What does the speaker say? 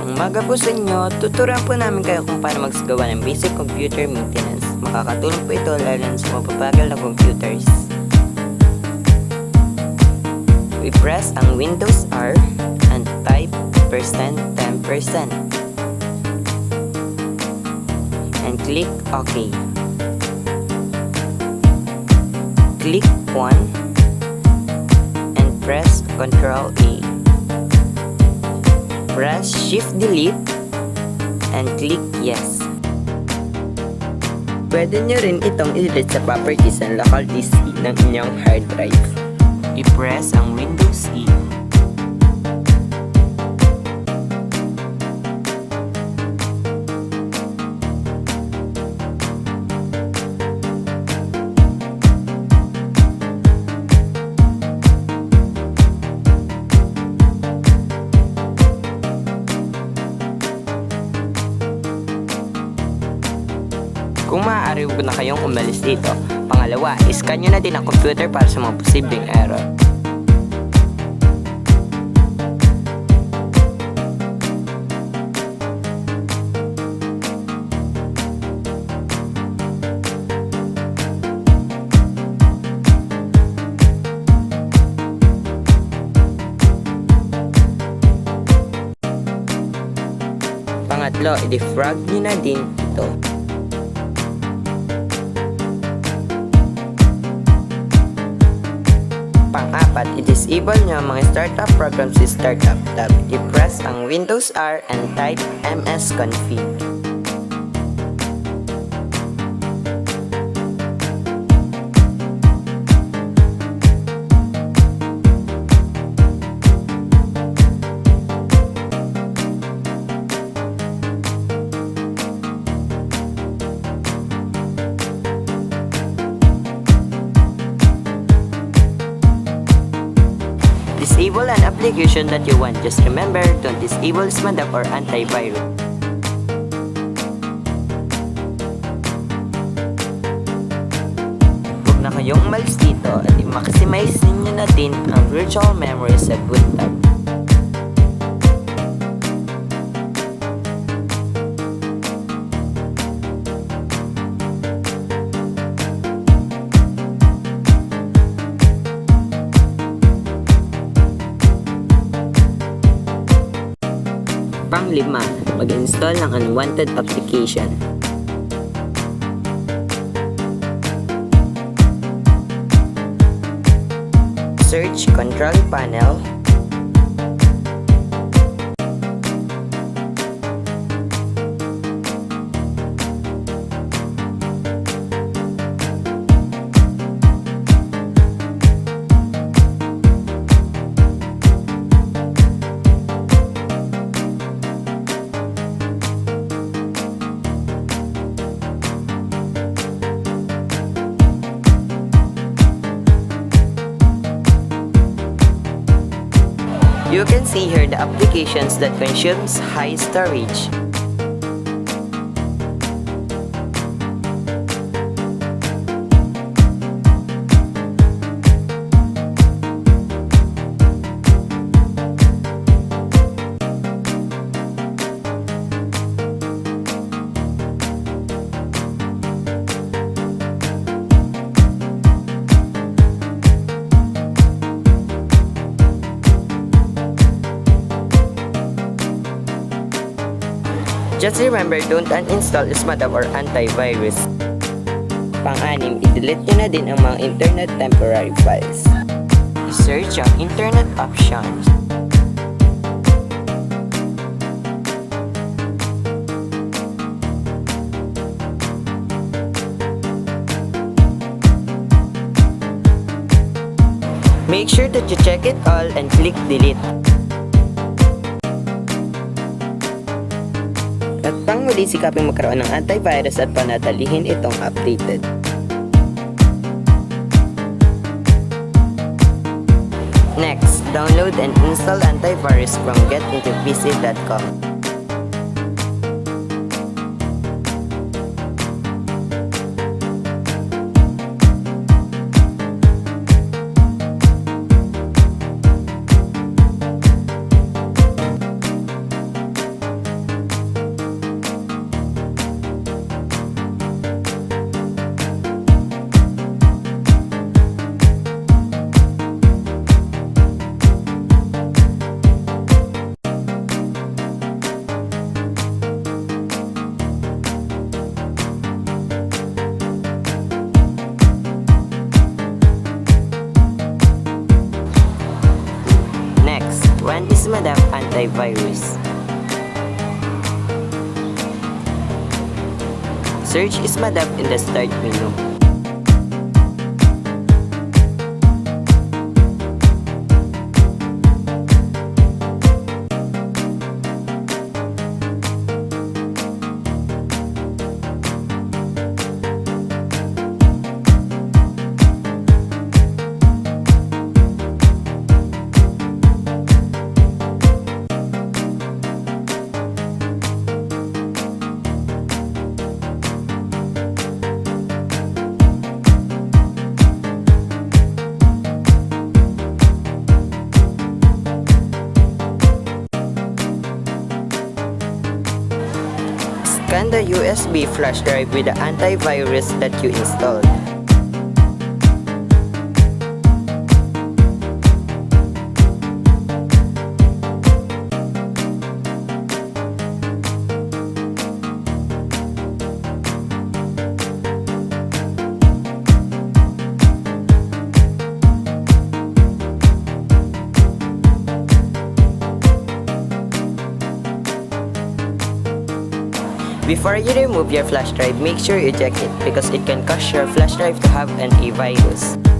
Sadyang Mabagal po sa inyo, tuturuan po namin kayo kung paano magsagawa ng basic computer maintenance. Makakatulong po ito lalo na sa mapapagal na computers. We press ang Windows R and type %10% and click OK. Click 1 and press Ctrl A. Press Shift Delete and click Yes. Pwede nyo rin itong i-delete sa properties ng local disk ng inyong hard drive. I-press ang Windows E. Kung maaari, huwag na kayong umalis dito. Pangalawa, iscan nyo na din ang computer para sa mga posibleng error. Pangatlo, i-defrag nyo na din ito. Pang-apat, i-disable nyo ang mga startup programs sa startup tab. I-press ang Windows R and type msconfig. Disable an application that you want. Just remember, don't disable SMADAP or antivirus. Huwag na kayong umalis dito at i-maximize ninyo na din ang virtual memory sa boot tab. Pang-lima, mag-install ng unwanted application. Search Control Panel. You can see here the applications that consumes high storage. Just remember, don't uninstall SMADAP or antivirus. Pang-anim, i-delete nyo na din ang mga internet temporary files. I-search ang internet options. Make sure that you check it all and click delete. At pangmuli, sikaping magkaroon ng antivirus at panatilihin itong updated. Next, download and install antivirus from getintopc.com. antivirus. Search Ismadab in the Start menu. Scan the USB flash drive with the antivirus that you installed. Before you remove your flash drive, make sure you check it because it can cause your flash drive to have a virus.